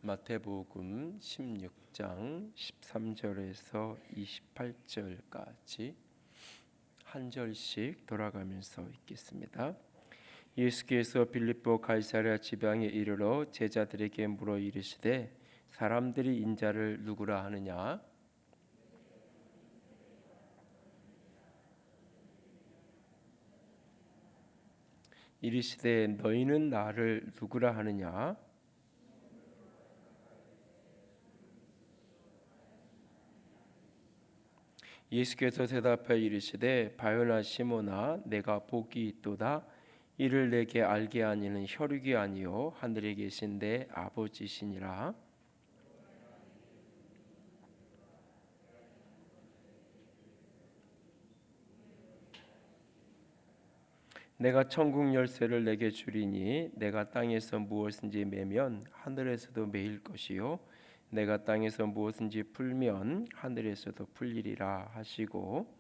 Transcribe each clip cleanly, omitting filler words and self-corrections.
마태복음 16장 13절에서 28절까지 한 절씩 돌아가면서 읽겠습니다. 예수께서 빌립보 가이사랴 지방에 이르러 제자들에게 물어 이르시되 사람들이 인자를 누구라 하느냐? 이르시되 너희는 나를 누구라 하느냐? 예수께서 대답하여 이르시되 바요나 시모나 내가 복이 있도다. 이를 내게 알게 하니는 혈육이 아니요 하늘에 계신 내 아버지시니라. 내가 천국 열쇠를 내게 주리니 내가 땅에서 무엇인지 매면 하늘에서도 매일 것이요 내가 땅에서 무엇인지 풀면 하늘에서도 풀리리라 하시고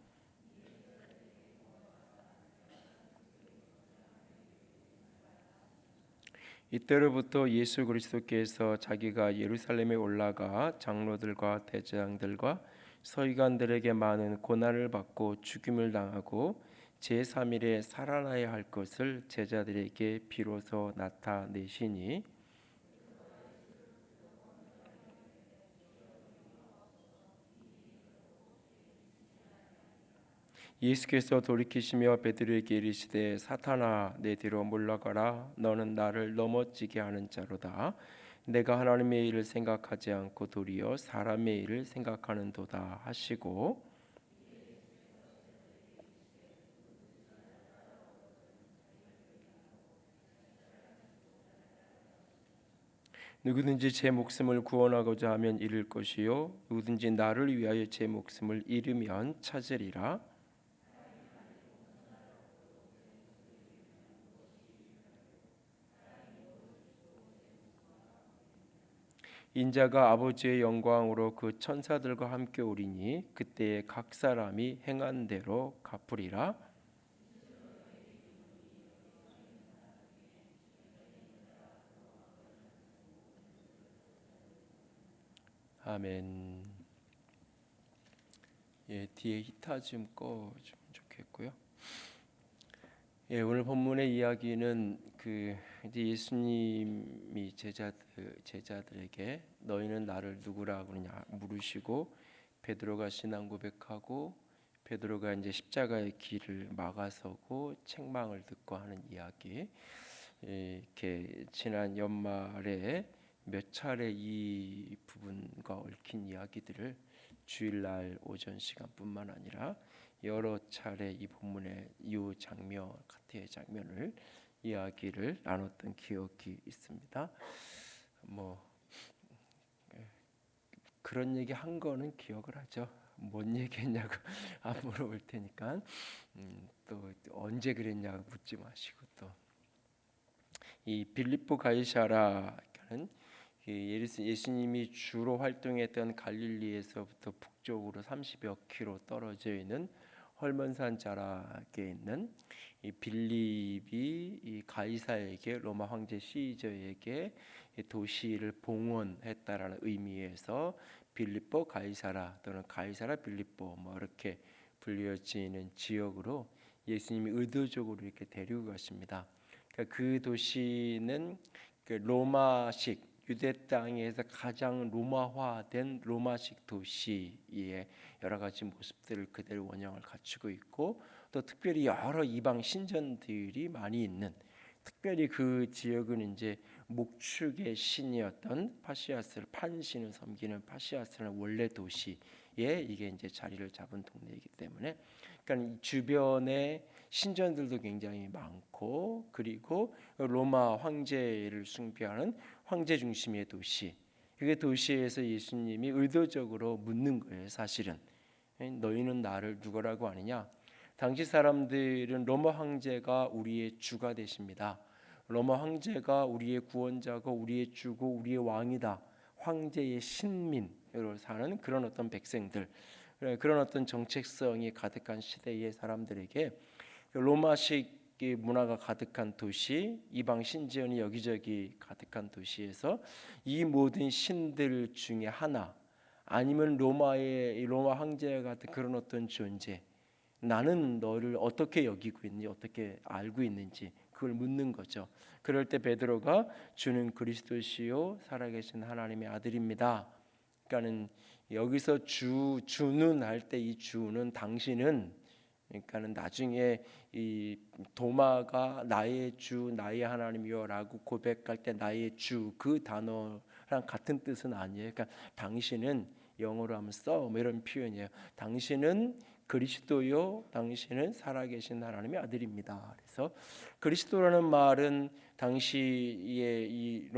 이때로부터 예수 그리스도께서 자기가 예루살렘에 올라가 장로들과 대장들과 서기관들에게 많은 고난을 받고 죽임을 당하고 제3일에 살아나야 할 것을 제자들에게 비로소 나타내시니 예수께서 돌이키시며 베드로에게 이르시되 사탄아 내 뒤로 물러가라 너는 나를 넘어지게 하는 자로다 내가 하나님의 일을 생각하지 않고 도리어 사람의 일을 생각하는도다 하시고 누구든지 제 목숨을 구원하고자 하면 잃을 것이요 누구든지 나를 위하여 제 목숨을 잃으면 찾으리라. 인자가 아버지의 영광으로 그 천사들과 함께 오리니 그때에 각 사람이 행한 대로 갚으리라. 아멘. 뒤에 히타 좀 꺼주면 좋겠고요. 오늘 본문의 이야기는 이제 예수님이 제자들에게 너희는 나를 누구라 그러냐 물으시고 베드로가 신앙 고백하고 베드로가 이제 십자가의 길을 막아서고 책망을 듣고 하는 이야기. 이렇게 지난 연말에 몇 차례 이 부분과 얽힌 이야기들을 주일날 오전 시간뿐만 아니라 여러 차례 이 본문의 이 장면 같은 장면을 이야기를 나눴던 기억이 있습니다. 그런 얘기 한 거는 기억을 하죠. 뭔 얘기했냐고 안 물어볼 테니까 또 언제 그랬냐고 묻지 마시고 또 이 빌립보 가이사라는 예수님이 주로 활동했던 갈릴리에서부터 북쪽으로 30여 킬로 떨어져 있는 헐몬산 자락에 있는 이 빌립이 이 가이사에게 로마 황제 시저에게 도시를 봉헌했다라는 의미에서 빌립보 가이사라 또는 가이사라 빌립보 이렇게 불려지는 지역으로 예수님이 의도적으로 이렇게 데리고 가십니다. 그러니까 그 도시는 로마식 유대 땅에서 가장 로마화된 로마식 도시의 여러 가지 모습들을 그대로 원형을 갖추고 있고 또 특별히 여러 이방 신전들이 많이 있는 특별히 그 지역은 이제 목축의 신이었던 파시아스를 판신을 섬기는 파시아스라는 원래 도시에 이게 이제 자리를 잡은 동네이기 때문에 그러니까 주변에 신전들도 굉장히 많고 그리고 로마 황제를 숭배하는 황제 중심의 도시. 그 도시에서 예수님이 의도적으로 묻는 거예요. 사실은 너희는 나를 누구라고 아느냐? 당시 사람들은 로마 황제가 우리의 주가 되십니다. 로마 황제가 우리의 구원자고 우리의 주고 우리의 왕이다. 황제의 신민으로 사는 그런 어떤 백성들, 그런 어떤 정체성이 가득한 시대의 사람들에게 로마식 문화가 가득한 도시, 이방 신지연이 여기저기 가득한 도시에서 이 모든 신들 중에 하나, 아니면 로마 황제 같은 그런 어떤 존재, 나는 너를 어떻게 여기고 있는지, 어떻게 알고 있는지 그걸 묻는 거죠. 그럴 때 베드로가 주는 그리스도시요 살아계신 하나님의 아들입니다. 그러니까는 여기서 주는 할 때 이 주는 당신은, 그러니까는 나중에 이 도마가 나의 주 나의 하나님이요라고 고백할 때 나의 주 그 단어랑 같은 뜻은 아니에요. 그러니까 당신은 영어로 하면 뭐 이런 표현이에요. 당신은 그리스도요, 당신은 살아계신 하나님의 아들입니다. 그래서 그리스도라는 말은 당시의 이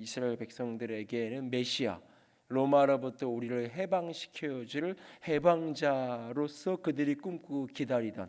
이스라엘 백성들에게는 메시아, 로마로부터 우리를 해방시켜줄 해방자로서 그들이 꿈꾸고 기다리던,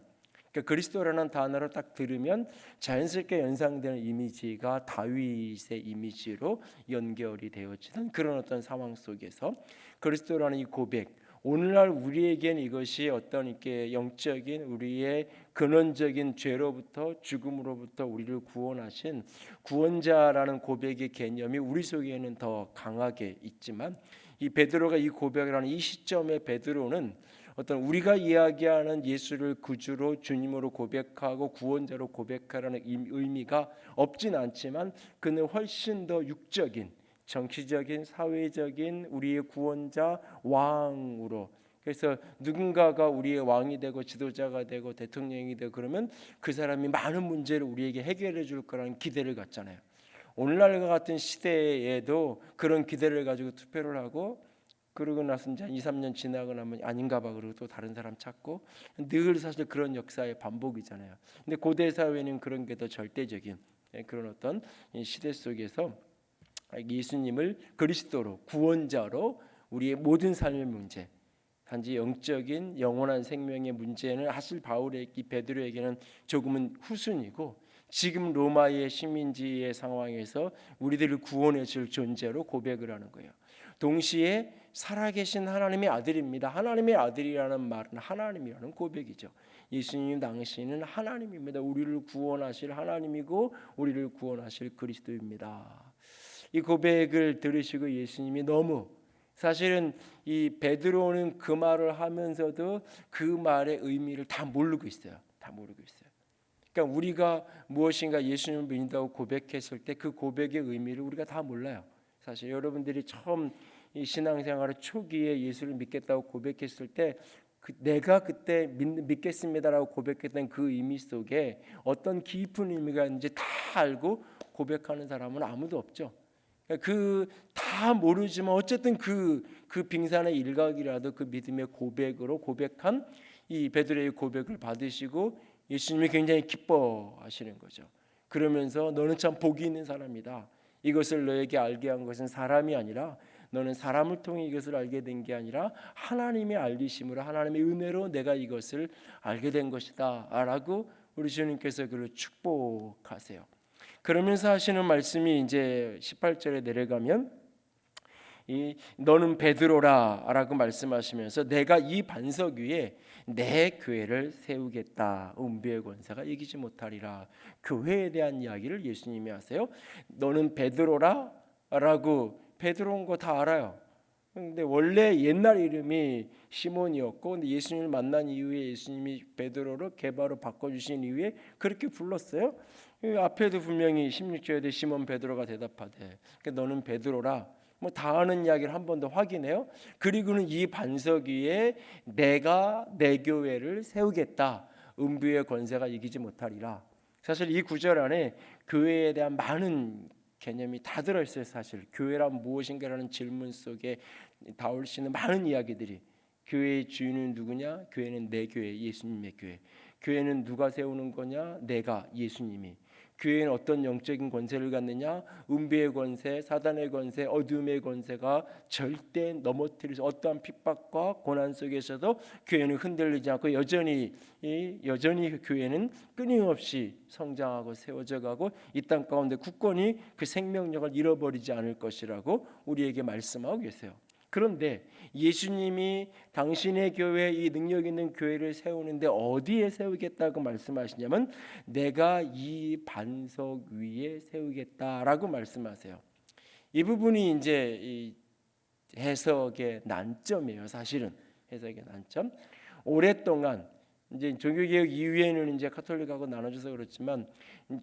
그러니까 그리스도라는 단어를 딱 들으면 자연스럽게 연상되는 이미지가 다윗의 이미지로 연결이 되어지는 그런 어떤 상황 속에서 그리스도라는 이 고백, 오늘날 우리에겐 이것이 어떤 이렇게 영적인 우리의 근원적인 죄로부터 죽음으로부터 우리를 구원하신 구원자라는 고백의 개념이 우리 속에는 더 강하게 있지만, 이 베드로가 이 고백을 하는 이 시점에 베드로는 어떤 우리가 이야기하는 예수를 구주로 주님으로 고백하고 구원자로 고백하라는 의미가 없진 않지만, 그는 훨씬 더 육적인 정치적인 사회적인 우리의 구원자 왕으로, 그래서 누군가가 우리의 왕이 되고 지도자가 되고 대통령이 되고 그러면 그 사람이 많은 문제를 우리에게 해결해 줄 거라는 기대를 갖잖아요. 오늘날과 같은 시대에도 그런 기대를 가지고 투표를 하고, 그러고 나서 이제 2, 3년 지나고 나면 아닌가 봐 그러고 또 다른 사람 찾고, 늘 사실 그런 역사의 반복이잖아요. 근데 고대 사회는 그런 게 더 절대적인 그런 어떤 시대 속에서 예수님을 그리스도로 구원자로 우리의 모든 삶의 문제, 단지 영적인 영원한 생명의 문제는 사실 바울에게 베드로에게는 조금은 후순이고, 지금 로마의 식민지의 상황에서 우리들을 구원해 줄 존재로 고백을 하는 거예요. 동시에 살아계신 하나님의 아들입니다. 하나님의 아들이라는 말은 하나님이라는 고백이죠. 예수님 당신은 하나님입니다. 우리를 구원하실 하나님이고 우리를 구원하실 그리스도입니다. 이 고백을 들으시고 예수님이 너무, 사실은 이 베드로는 그 말을 하면서도 그 말의 의미를 다 모르고 있어요. 다 모르고 있어요. 그러니까 우리가 무엇인가 예수님을 믿는다고 고백했을 때 그 고백의 의미를 우리가 다 몰라요. 사실 여러분들이 처음 이 신앙생활의 초기에 예수를 믿겠다고 고백했을 때 내가 그때 믿겠습니다라고 고백했던 그 의미 속에 어떤 깊은 의미가 있는지 다 알고 고백하는 사람은 아무도 없죠. 그 다 모르지만 어쨌든 그 빙산의 일각이라도 그 믿음의 고백으로 고백한 이 베드로의 고백을 받으시고 예수님이 굉장히 기뻐하시는 거죠. 그러면서 너는 참 복이 있는 사람이다. 이것을 너에게 알게 한 것은 사람이 아니라, 너는 사람을 통해 이것을 알게 된 게 아니라 하나님의 알리심으로 하나님의 은혜로 내가 이것을 알게 된 것이다 라고 우리 주님께서 그를 축복하세요. 그러면서 하시는 말씀이 이제 18절에 내려가면 너는 베드로라 라고 말씀하시면서 내가 이 반석 위에 내 교회를 세우겠다. 음부의 권세가 이기지 못하리라. 교회에 대한 이야기를 예수님이 하세요. 너는 베드로라 라고, 베드로인 거 다 알아요. 근데 원래 옛날 이름이 시몬이었고, 근데 예수님을 만난 이후에 예수님이 베드로로 개바로 바꿔주신 이후에 그렇게 불렀어요. 앞에도 분명히 16절에 시몬 베드로가 대답하되 너는 베드로라, 뭐 다 아는 이야기를 한 번 더 확인해요. 그리고는 이 반석 위에 내가 내 교회를 세우겠다. 음부의 권세가 이기지 못하리라. 사실 이 구절 안에 교회에 대한 많은 개념이 다 들어있어요. 사실 교회란 무엇인가라는 질문 속에 나올 수 있는 많은 이야기들이, 교회의 주인은 누구냐? 교회는 내 교회, 예수님의 교회. 교회는 누가 세우는 거냐? 내가, 예수님이. 교회는 어떤 영적인 권세를 갖느냐? 음부의 권세, 사단의 권세, 어둠의 권세가 절대 넘어뜨릴 수, 어떠한 핍박과 고난 속에서도 교회는 흔들리지 않고 여전히 교회는 끊임없이 성장하고 세워져 가고 이 땅 가운데 굳건히 그 생명력을 잃어버리지 않을 것이라고 우리에게 말씀하고 계세요. 그런데 예수님이 당신의 교회, 이 능력 있는 교회를 세우는데 어디에 세우겠다고 말씀하시냐면 내가 이 반석 위에 세우겠다라고 말씀하세요. 이 부분이 이제 이 해석의 난점이에요. 사실은 해석의 난점. 오랫동안 이제 종교개혁 이후에는 이제 카톨릭하고 나눠져서 그렇지만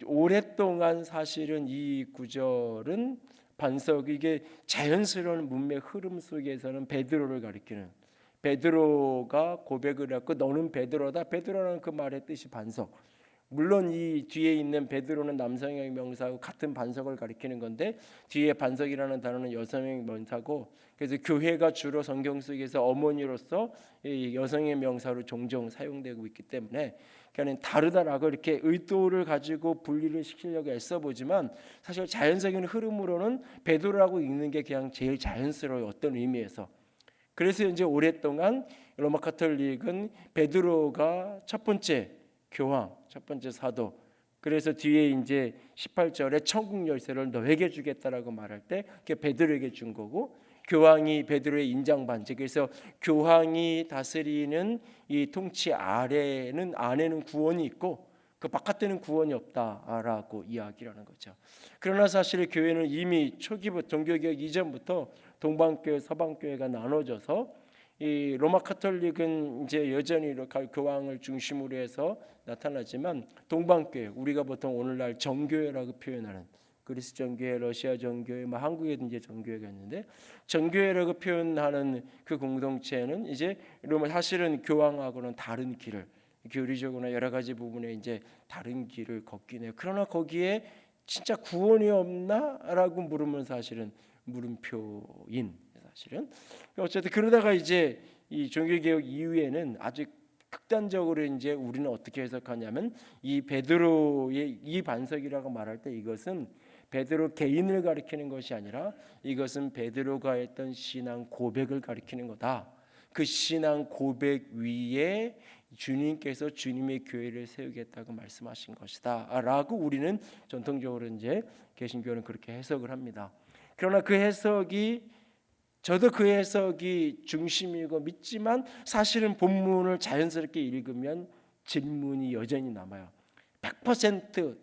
오랫동안 사실은 이 구절은 반석, 이게 자연스러운 문맥 흐름 속에서는 베드로를 가리키는, 베드로가 고백을 했고 너는 베드로다. 베드로라는 그 말의 뜻이 반석. 물론 이 뒤에 있는 베드로는 남성형 명사하고 같은 반석을 가리키는 건데 뒤에 반석이라는 단어는 여성형 명사고, 그래서 교회가 주로 성경 속에서 어머니로서 이 여성의 명사로 종종 사용되고 있기 때문에 그러니까 다르다라고 이렇게 의도를 가지고 분리를 시키려고 애써 보지만 사실 자연적인 흐름으로는 베드로라고 읽는 게 그냥 제일 자연스러워요. 어떤 의미에서. 그래서 이제 오랫동안 로마 카톨릭은 베드로가 첫 번째 교황, 첫 번째 사도. 그래서 뒤에 이제 18절에 천국 열쇠를 너에게 주겠다라고 말할 때 그게 베드로에게 준 거고, 교황이 베드로의 인장 반지. 그래서 교황이 다스리는 이 통치 안에는 구원이 있고 그 바깥에는 구원이 없다라고 이야기하는 거죠. 그러나 사실 교회는 이미 초기부터 종교개혁 이전부터 동방교회, 서방교회가 나눠져서 이 로마 카톨릭은 이제 여전히 교황을 중심으로 해서 나타나지만 동방교회, 우리가 보통 오늘날 정교회라고 표현하는 그리스 정교회, 러시아 정교회, 한국에도 이제 정교회가 있는데 정교회라고 표현하는 그 공동체는 이제 로마 사실은 교황하고는 다른 길을, 교리적으로나 여러 가지 부분에 이제 다른 길을 걷긴 해요. 그러나 거기에 진짜 구원이 없나라고 물으면 사실은 물음표인, 사실은 어쨌든 그러다가 이제 이 종교개혁 이후에는 아주 극단적으로 이제 우리는 어떻게 해석하냐면 이 베드로의 이 반석이라고 말할 때 이것은 베드로 개인을 가리키는 것이 아니라 이것은 베드로가 했던 신앙 고백을 가리키는 거다. 그 신앙 고백 위에 주님께서 주님의 교회를 세우겠다고 말씀하신 것이다라고 우리는 전통적으로 이제 개신교는 그렇게 해석을 합니다. 그러나 그 해석이, 저도 그 해석이 중심이고 믿지만 사실은 본문을 자연스럽게 읽으면 질문이 여전히 남아요. 100%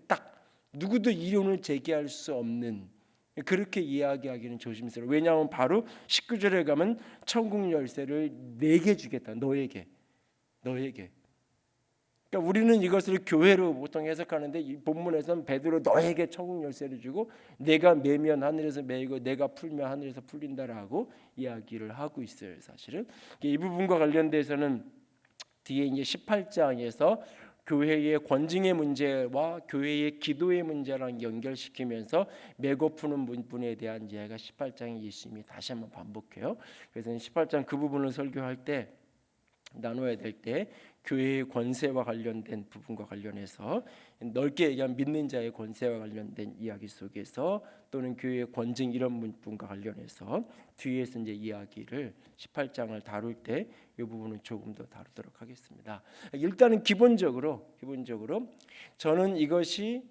누구도 이론을 제기할 수 없는, 그렇게 이야기하기는 조심스러워요. 왜냐하면 바로 19절에 가면 천국 열쇠를 내게 주겠다. 너에게. 그러니까 우리는 이것을 교회로 보통 해석하는데 이 본문에서는 베드로 너에게 천국 열쇠를 주고 내가 매면 하늘에서 매이고 내가 풀면 하늘에서 풀린다라고 이야기를 하고 있어요. 사실은 이 부분과 관련돼서는 뒤에 이제 18장에서 교회의 권징의 문제와 교회의 기도의 문제랑 연결시키면서 메고 푸는 부분에 대한 이야기가 18장에 예수님이 다시 한번 반복해요. 그래서 18장 그 부분을 설교할 때 나눠야 될 때 교회의 권세와 관련된 부분과 관련해서 넓게 얘기한 믿는 자의 권세와 관련된 이야기 속에서 또는 교회의 권징 이런 부분과 관련해서 뒤에서 이제 이야기를 18장을 다룰 때 이 부분은 조금 더 다루도록 하겠습니다. 일단은 기본적으로 저는 이것이,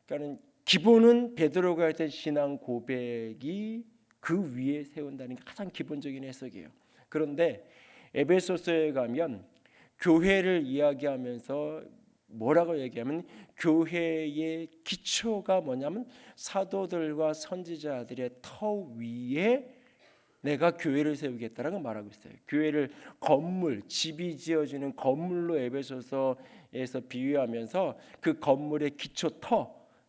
그러니까 기본은 베드로가 했던 신앙 고백이 그 위에 세운다는 게 가장 기본적인 해석이에요. 그런데 에베소서에 가면 교회를 이야기하면서 뭐라고 얘기하면 교회의 기초가 뭐냐면 사도들과 선지자들의 터 위에 내가 교회를 세우겠다라고 말하고 있어요. 교회를 건물, 집이 지어지는 건물로 에베소서에서 비유하면서 그 건물의 기초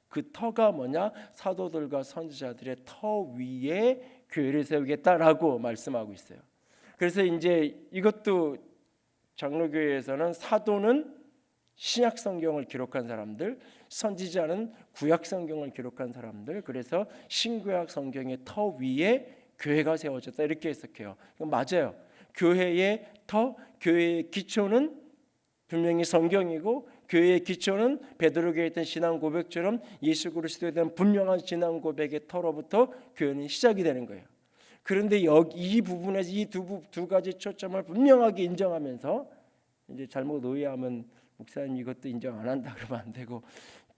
그 터가 뭐냐? 사도들과 선지자들의 터 위에 교회를 세우겠다라고 말씀하고 있어요. 그래서 이제 이것도 장로교회에서는 사도는 신약 성경을 기록한 사람들, 선지자는 구약 성경을 기록한 사람들, 그래서 신구약 성경의 터 위에 교회가 세워졌다 이렇게 해석해요. 맞아요. 교회의 터, 교회의 기초는 분명히 성경이고 교회의 기초는 베드로가 했던 신앙 고백처럼 예수 그리스도에 대한 분명한 신앙 고백의 터로부터 교회는 시작이 되는 거예요. 그런데 이 부분에서 이 두 가지 초점을 분명하게 인정하면서, 이제 잘못 오해하면 목사님 이것도 인정 안 한다 그러면 안 되고,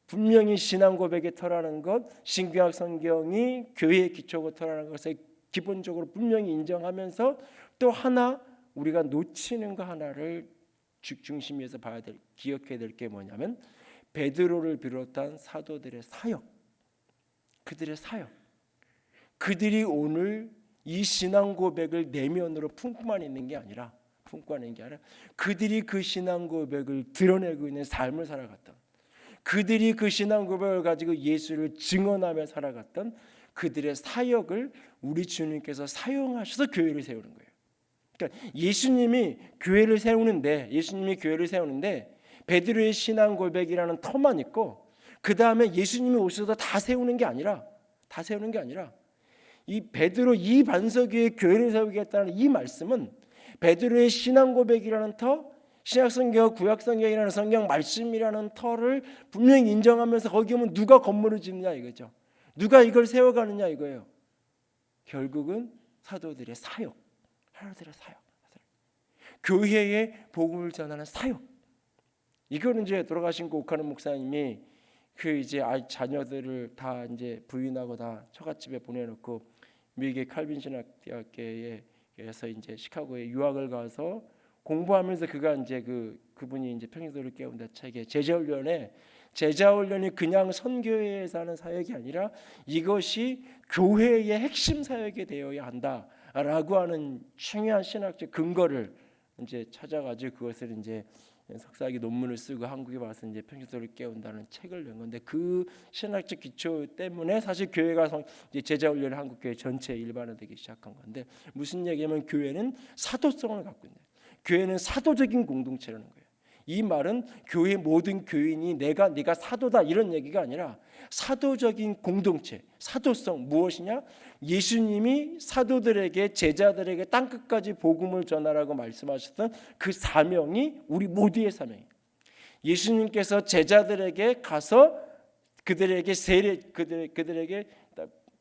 분명히 신앙 고백의 터라는 것, 신구약 성경이 교회의 기초고 터라는 것을 기본적으로 분명히 인정하면서 또 하나 우리가 놓치는 거 하나를 중심에서 기억해야 될 게 뭐냐면 베드로를 비롯한 사도들의 사역, 그들의 사역, 그들이 오늘 이 신앙 고백을 내면으로 품고만 있는 게 아니라 그들이 그 신앙 고백을 드러내고 있는 삶을 살아갔던, 그들이 그 신앙 고백을 가지고 예수를 증언하며 살아갔던 그들의 사역을 우리 주님께서 사용하셔서 교회를 세우는 거예요. 그러니까 예수님이 교회를 세우는데 베드로의 신앙 고백이라는 터만 있고 그 다음에 예수님이 오셔서 다 세우는 게 아니라 이 베드로 이 반석 위에 교회를 세우겠다는 이 말씀은 베드로의 신앙 고백이라는 터, 신약성경, 구약성경이라는 성경 말씀이라는 터를 분명히 인정하면서 거기 오면 누가 건물을 짓느냐 이거죠. 누가 이걸 세워가느냐 이거예요. 결국은 사도들의 사역, 교회의 복음을 전하는 사역. 이거는 이제 돌아가신 오카노 목사님이 그 이제 자녀들을 다 이제 부인하고 다 처갓집에 보내놓고 미국의 칼빈 신학대학교에서 이제 시카고에 유학을 가서 공부하면서 그가 이제 그분이 이제 평생도를 깨운다 책에 제자훈련이 그냥 선교회에서 하는 사역이 아니라 이것이 교회의 핵심 사역이 되어야 한다라고 하는 중요한 신학적 근거를 이제 찾아가지고 그것을 이제 석사학위 논문을 쓰고 한국에 와서 이제 평생도를 깨운다는 책을 낸 건데 그 신학적 기초 때문에 사실 교회가 이제 제자훈련을 한국교회 전체에 일반화되기 시작한 건데 무슨 얘기냐면 교회는 사도성을 갖고 있는, 교회는 사도적인 공동체라는 거예요. 이 말은 교회 모든 교인이 네가 사도다 이런 얘기가 아니라 사도적인 공동체, 사도성 무엇이냐? 예수님이 사도들에게 제자들에게 땅끝까지 복음을 전하라고 말씀하셨던 그 사명이 우리 모두의 사명이에요. 예수님께서 제자들에게 가서 그들에게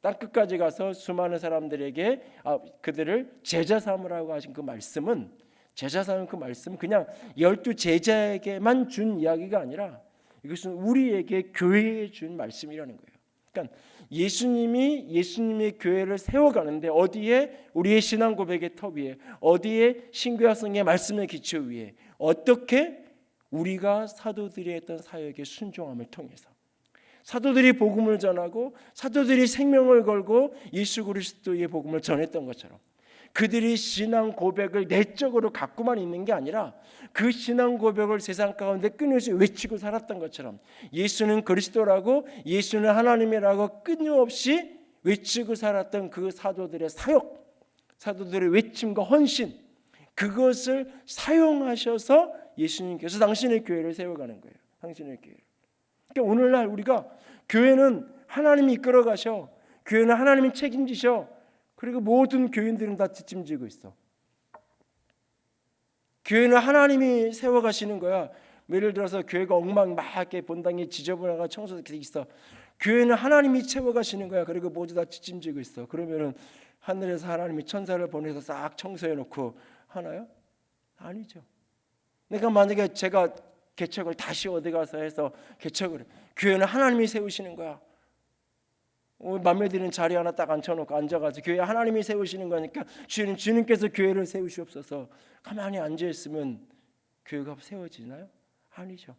땅끝까지 가서 수많은 사람들에게 그들을 제자 삼으라고 하신 그 말씀은 그 말씀은 그냥 12 제자에게만 준 이야기가 아니라 이것은 우리에게 교회에 준 말씀이라는 거예요. 그러니까 예수님의 교회를 세워가는데 어디에? 우리의 신앙 고백의 터 위에, 어디에? 신구약성의 말씀의 기초 위에. 어떻게? 우리가 사도들이 했던 사역의 순종함을 통해서 사도들이 복음을 전하고 사도들이 생명을 걸고 예수 그리스도의 복음을 전했던 것처럼 그들이 신앙 고백을 내적으로 갖고만 있는 게 아니라 그 신앙 고백을 세상 가운데 끊임없이 외치고 살았던 것처럼 예수는 그리스도라고, 예수는 하나님이라고 끊임없이 외치고 살았던 그 사도들의 사역, 사도들의 외침과 헌신, 그것을 사용하셔서 예수님께서 당신의 교회를 세워가는 거예요. 당신의 교회를. 그러니까 오늘날 우리가 교회는 하나님이 이끌어 가셔, 교회는 하나님이 책임지셔. 그리고 모든 교인들은 다 뒷짐지고 있어. 교회는 하나님이 세워가시는 거야. 예를 들어서 교회가 엉망 막 이렇게 본당에 지저분하고 청소돼 있어. 교회는 하나님이 채워가시는 거야. 그리고 모두 다 뒷짐지고 있어. 그러면은 하늘에서 하나님이 천사를 보내서 싹 청소해놓고 하나요? 아니죠. 그러니까 만약에 제가 개척을 다시 어디 가서 해서 개척을 해. 교회는 하나님이 세우시는 거야. 맘에드는 자리 하나 딱 앉혀놓고 앉아가지고 교회 하나님이 세우시는 거니까 주님께서 교회를 세우시옵소서. 가만히 앉아있으면 교회가 세워지나요? 아니죠.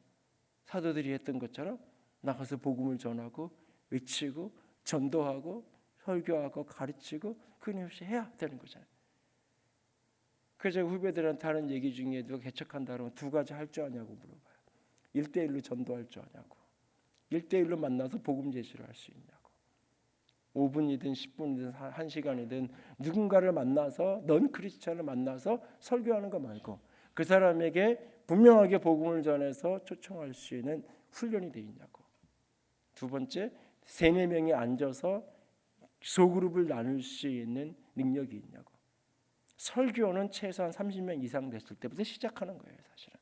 사도들이 했던 것처럼 나가서 복음을 전하고 외치고 전도하고 설교하고 가르치고 끊임없이 해야 되는 거잖아요. 그래서 후배들한테 하는 얘기 중에 누가 개척한다 그러면 두 가지 할 줄 아냐고 물어봐요. 1대1로 전도할 줄 아냐고, 1대1로 만나서 복음 제시를 할 수 있냐고. 5분이든 10분이든 1시간이든 누군가를 만나서 넌 크리스찬을 만나서 설교하는 거 말고 그 사람에게 분명하게 복음을 전해서 초청할 수 있는 훈련이 돼 있냐고. 두 번째, 3-4명이 앉아서 소그룹을 나눌 수 있는 능력이 있냐고. 설교는 최소한 30명 이상 됐을 때부터 시작하는 거예요. 사실은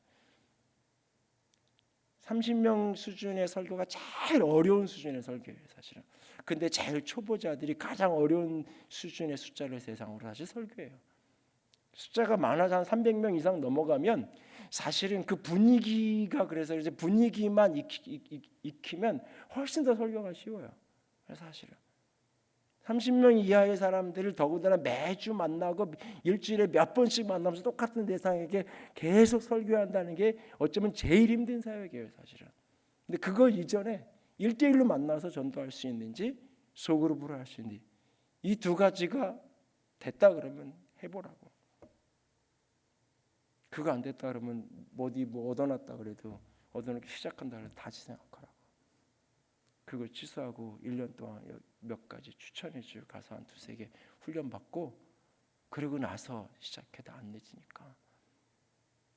30명 수준의 설교가 제일 어려운 수준의 설교예요. 사실은. 근데 제일 초보자들이 가장 어려운 수준의 숫자를 대상으로 사실 설교해요. 숫자가 많아서 한 300명 이상 넘어가면 사실은 그 분위기가, 그래서 이제 분위기만 익히면 훨씬 더 설교가 쉬워요. 사실은 30명 이하의 사람들을 더군다나 매주 만나고 일주일에 몇 번씩 만나면서 똑같은 대상에게 계속 설교한다는 게 어쩌면 제일 힘든 사역이에요, 사실은. 근데 그거 이전에 1대1로 만나서 전도할 수 있는지 소그룹으로 할 수 있는지 이 두 가지가 됐다 그러면 해보라고. 그거 안 됐다 그러면 뭐 얻어놨다 그래도 얻어놓기 시작한다 그래도 다시 생각하라고. 그걸 취소하고 1년 동안 몇 가지 추천해 줄 가서 한 두세 개 훈련 받고 그러고 나서 시작해도 안 늦으니까.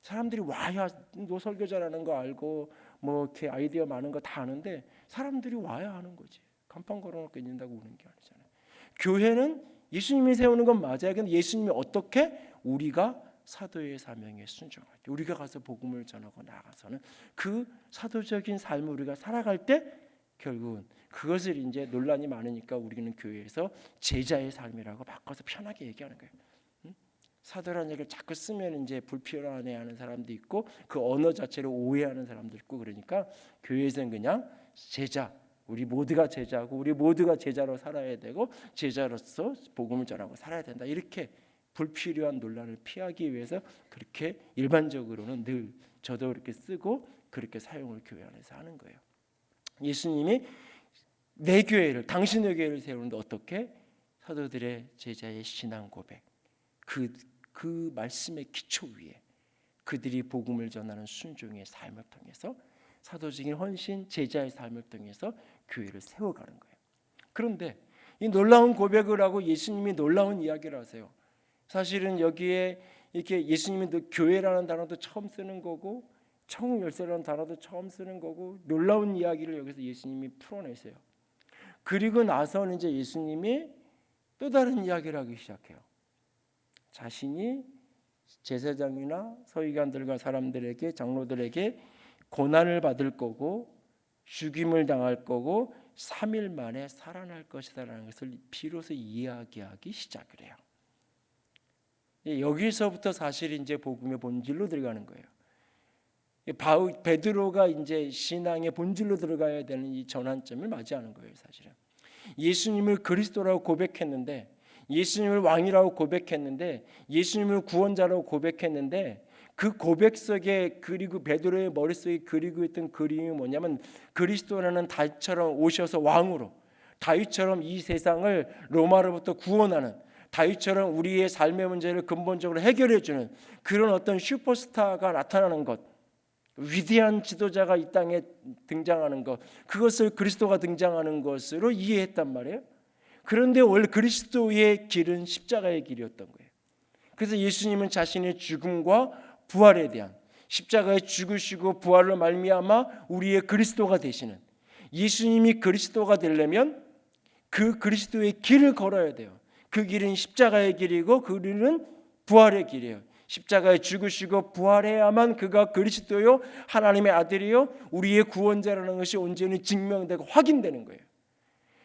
사람들이 와야 너 설교 잘하는 거 알고 뭐 이렇게 아이디어 많은 거 다 아는데 사람들이 와야 하는 거지. 간판 걸어놓고 있는다고 오는 게 아니잖아요. 교회는 예수님이 세우는 건 맞아요. 근데 예수님이 어떻게 우리가 사도의 사명에 순종할 때 우리가 가서 복음을 전하고 나가서는 그 사도적인 삶을 우리가 살아갈 때 결국은 그것을 이제 논란이 많으니까 우리는 교회에서 제자의 삶이라고 바꿔서 편하게 얘기하는 거예요. 사도라는 얘기를 자꾸 쓰면 이제 불편해하는 사람도 있고 그 언어 자체를 오해하는 사람도 있고 그러니까 교회에서는 그냥 제자, 우리 모두가 제자고 우리 모두가 제자로 살아야 되고 제자로서 복음을 전하고 살아야 된다. 이렇게 불필요한 논란을 피하기 위해서 그렇게 일반적으로는 늘 저도 그렇게 쓰고 그렇게 사용을 교회 안에서 하는 거예요. 예수님이 내 교회를 당신의 교회를 세우는데 어떻게 사도들의 제자의 신앙 고백 그 말씀의 기초 위에 그들이 복음을 전하는 순종의 삶을 통해서 사도적인 헌신 제자의 삶을 통해서 교회를 세워가는 거예요. 그런데 이 놀라운 고백을 하고 예수님이 놀라운 이야기를 하세요. 사실은 여기에 이렇게 예수님이 교회라는 단어도 처음 쓰는 거고 청열쇠라는 단어도 처음 쓰는 거고 놀라운 이야기를 여기서 예수님이 풀어내세요. 그리고 나서는 이제 예수님이 또 다른 이야기를 하기 시작해요. 자신이 제사장이나 서기관들과 사람들에게 장로들에게 고난을 받을 거고 죽임을 당할 거고 3일 만에 살아날 것이다라는 것을 비로소 이야기하기 시작을 해요. 여기서부터 사실 이제 복음의 본질로 들어가는 거예요. 베드로가 이제 신앙의 본질로 들어가야 되는 이 전환점을 맞이하는 거예요, 사실은. 예수님을 그리스도라고 고백했는데, 예수님을 왕이라고 고백했는데, 예수님을 구원자라고 고백했는데, 그 고백 속에 그리고 베드로의 머릿속에 그리고 있던 그림이 뭐냐면 그리스도라는 다윗처럼 오셔서 왕으로 다윗처럼 이 세상을 로마로부터 구원하는 다윗처럼 우리의 삶의 문제를 근본적으로 해결해주는 그런 어떤 슈퍼스타가 나타나는 것, 위대한 지도자가 이 땅에 등장하는 것, 그것을 그리스도가 등장하는 것으로 이해했단 말이에요. 그런데 원래 그리스도의 길은 십자가의 길이었던 거예요. 그래서 예수님은 자신의 죽음과 부활에 대한 십자가에 죽으시고 부활로 말미암아 우리의 그리스도가 되시는 예수님이 그리스도가 되려면 그 그리스도의 길을 걸어야 돼요. 그 길은 십자가의 길이고 그 길은 부활의 길이에요. 십자가에 죽으시고 부활해야만 그가 그리스도요 하나님의 아들이요 우리의 구원자라는 것이 온전히 증명되고 확인되는 거예요.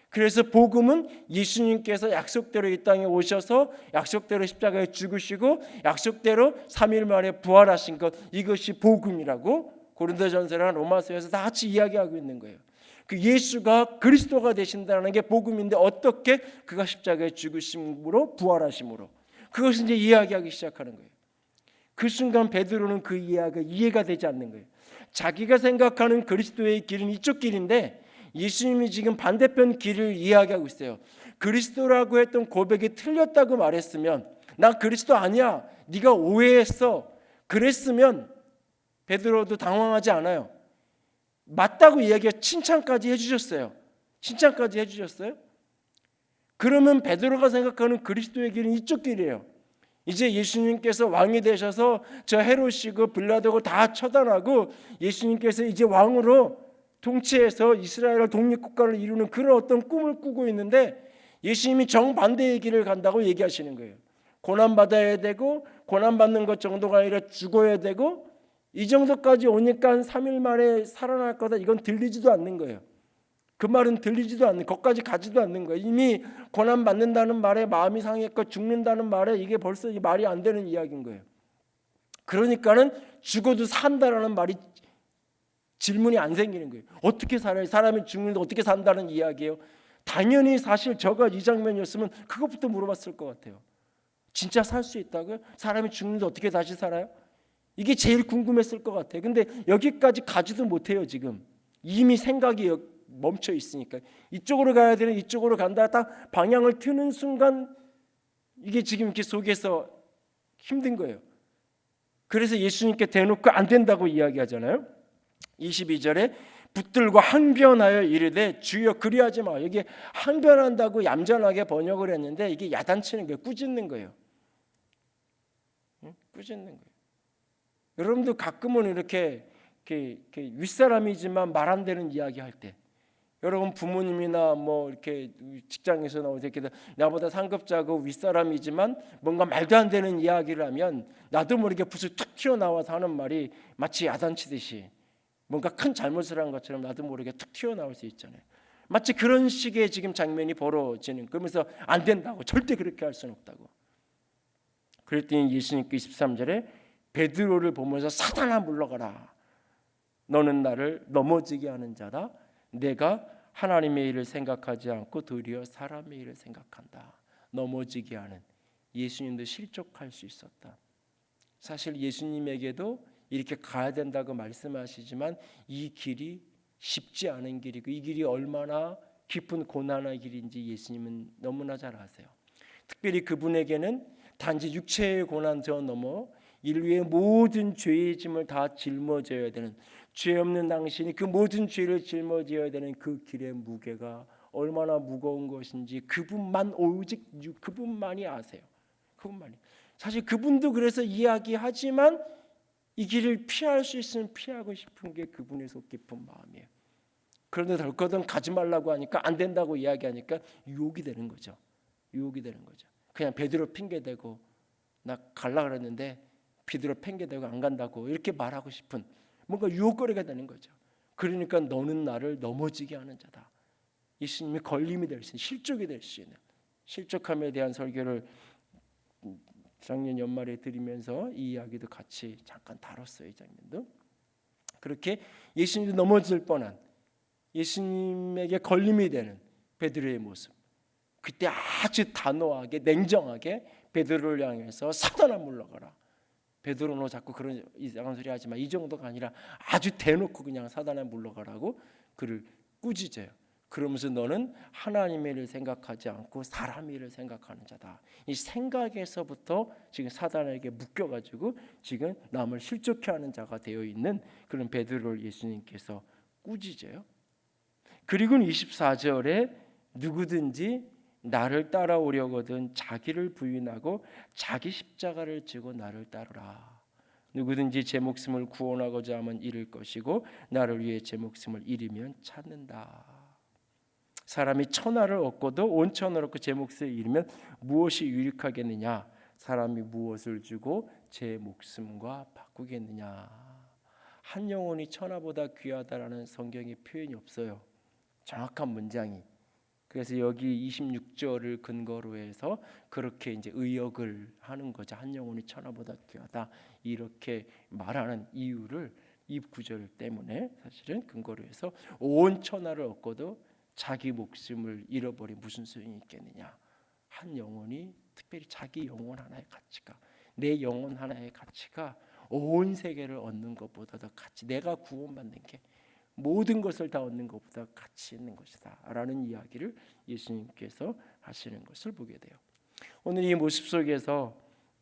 그래서 복음은 예수님께서 약속대로 이 땅에 오셔서 약속대로 십자가에 죽으시고 약속대로 3일 만에 부활하신 것, 이것이 복음이라고 고린도전서랑 로마서에서 다 같이 이야기하고 있는 거예요. 그 예수가 그리스도가 되신다는 게 복음인데 어떻게 그가 십자가에 죽으심으로 부활하심으로 그것을 이제 이야기하기 시작하는 거예요. 그 순간 베드로는 그 이해가 되지 않는 거예요. 자기가 생각하는 그리스도의 길은 이쪽 길인데 예수님이 지금 반대편 길을 이야기하고 있어요. 그리스도라고 했던 고백이 틀렸다고 말했으면 나 그리스도 아니야, 네가 오해했어, 그랬으면 베드로도 당황하지 않아요. 맞다고 이야기해 칭찬까지 해주셨어요. 칭찬까지 해주셨어요. 그러면 베드로가 생각하는 그리스도의 길은 이쪽 길이에요. 이제 예수님께서 왕이 되셔서 저 헤롯이고 빌라도고 다 처단하고 예수님께서 이제 왕으로 통치해서 이스라엘을 독립국가를 이루는 그런 어떤 꿈을 꾸고 있는데 예수님이 정반대의 길을 간다고 얘기하시는 거예요. 고난받아야 되고 고난받는 것 정도가 아니라 죽어야 되고 이 정도까지 오니까 3일 만에 살아날 거다, 이건 들리지도 않는 거예요. 그 말은 들리지도 않는, 거기까지 가지도 않는 거예요. 이미 고난받는다는 말에 마음이 상했고 죽는다는 말에 이게 벌써 말이 안 되는 이야기인 거예요. 그러니까는 죽어도 산다라는 말이 질문이 안 생기는 거예요. 어떻게 살아요? 사람이 죽는데 어떻게 산다는 이야기예요? 당연히 사실 저가 이 장면이었으면 그것부터 물어봤을 것 같아요. 진짜 살 수 있다고요? 사람이 죽는데 어떻게 다시 살아요? 이게 제일 궁금했을 것 같아요. 근데 여기까지 가지도 못해요. 지금 이미 생각이 멈춰 있으니까 이쪽으로 가야 되는 이쪽으로 간다. 딱 방향을 트는 순간 이게 지금 이렇게 속에서 힘든 거예요. 그래서 예수님께 대놓고 안 된다고 이야기하잖아요. 22절에 붙들고 항변하여 이르되 주여 그리하지 마. 여기 항변한다고 얌전하게 번역을 했는데 이게 야단치는 거예요. 꾸짖는 거예요. 꾸짖는 거예요. 여러분도 가끔은 이렇게 윗사람이지만 말 안 되는 이야기 할 때, 여러분 부모님이나 뭐 이렇게 직장에서 나올 때 나보다 상급자고 윗사람이지만 뭔가 말도 안 되는 이야기를 하면 나도 모르게 부스 툭 튀어나와서 하는 말이 마치 야단치듯이 뭔가 큰 잘못을 한 것처럼 나도 모르게 툭 튀어나올 수 있잖아요. 마치 그런 식의 지금 장면이 벌어지는, 그러면서 안 된다고, 절대 그렇게 할 수는 없다고. 그랬더니 예수님께 23절에 베드로를 보면서 사단아 물러가라. 너는 나를 넘어지게 하는 자다. 내가 하나님의 일을 생각하지 않고 도리어 사람의 일을 생각한다. 넘어지게 하는, 예수님도 실족할 수 있었다. 사실 예수님에게도 이렇게 가야 된다고 말씀하시지만 이 길이 쉽지 않은 길이고 이 길이 얼마나 깊은 고난의 길인지 예수님은 너무나 잘 아세요. 특별히 그분에게는 단지 육체의 고난 저 넘어 인류의 모든 죄의 짐을 다 짊어져야 되는, 죄 없는 당신이 그 모든 죄를 짊어져야 되는 그 길의 무게가 얼마나 무거운 것인지 그분만, 오직 그분만이 아세요. 그분만이. 사실 그분도 그래서 이야기하지만 이 길을 피할 수 있으면 피하고 싶은 게 그분의 속 깊은 마음이에요. 그런데 덜커덩 가지 말라고 하니까 안 된다고 이야기하니까 유혹이 되는 거죠. 유혹이 되는 거죠. 그냥 베드로 핑계대고 나 갈라 그랬는데 베드로 핑계대고 안 간다고 이렇게 말하고 싶은 뭔가 유혹거리가 되는 거죠. 그러니까 너는 나를 넘어지게 하는 자다. 예수님이 걸림이 될 수 있는, 실족이 될 수 있는, 실족함에 대한 설교를 작년 연말에 드리면서 이 이야기도 같이 잠깐 다뤘어요. 이 장면도. 그렇게 예수님도 넘어질 뻔한, 예수님에게 걸림이 되는 베드로의 모습. 그때 아주 단호하게 냉정하게 베드로를 향해서 사단아 물러가라. 베드로 너 자꾸 그런 이상한 소리 하지 마. 이 정도가 아니라 아주 대놓고 그냥 사단아 물러가라고 그를 꾸짖어요. 그러면서 너는 하나님의 일을 생각하지 않고 사람의 일을 생각하는 자다. 이 생각에서부터 지금 사단에게 묶여가지고 지금 남을 실족해 하는 자가 되어 있는 그런 베드로를 예수님께서 꾸짖어요. 그리고는 24절에 누구든지 나를 따라오려거든 자기를 부인하고 자기 십자가를 지고 나를 따르라. 누구든지 제 목숨을 구원하고자 하면 잃을 것이고 나를 위해 제 목숨을 잃으면 찾는다. 사람이 천하를 얻고도 온 천하를 얻고 제 목숨을 잃으면 무엇이 유익하겠느냐? 사람이 무엇을 주고 제 목숨과 바꾸겠느냐? 한 영혼이 천하보다 귀하다라는 성경의 표현이 없어요. 정확한 문장이. 그래서 여기 26절을 근거로 해서 그렇게 이제 의역을 하는 거죠. 한 영혼이 천하보다 귀하다 이렇게 말하는 이유를 이 구절 때문에 사실은 근거로 해서 온 천하를 얻고도 자기 목숨을 잃어버리 무슨 소용이 있겠느냐. 한 영혼이, 특별히 자기 영혼 하나의 가치가, 내 영혼 하나의 가치가 온 세계를 얻는 것보다 더 가치, 내가 구원받는 게 모든 것을 다 얻는 것보다 가치 있는 것이다 라는 이야기를 예수님께서 하시는 것을 보게 돼요. 오늘 이 모습 속에서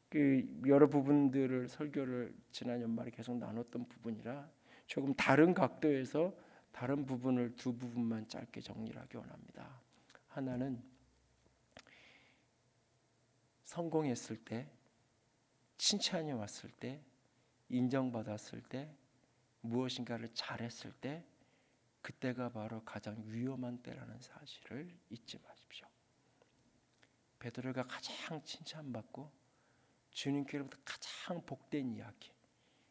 그 여러 부분들을 설교를 지난 연말에 계속 나눴던 부분이라 조금 다른 각도에서 다른 부분을 두 부분만 짧게 정리를 하기 원합니다. 하나는 성공했을 때, 칭찬이 왔을 때, 인정받았을 때, 무엇인가를 잘했을 때, 그때가 바로 가장 위험한 때라는 사실을 잊지 마십시오. 베드로가 가장 칭찬받고 주님께로부터 가장 복된 이야기.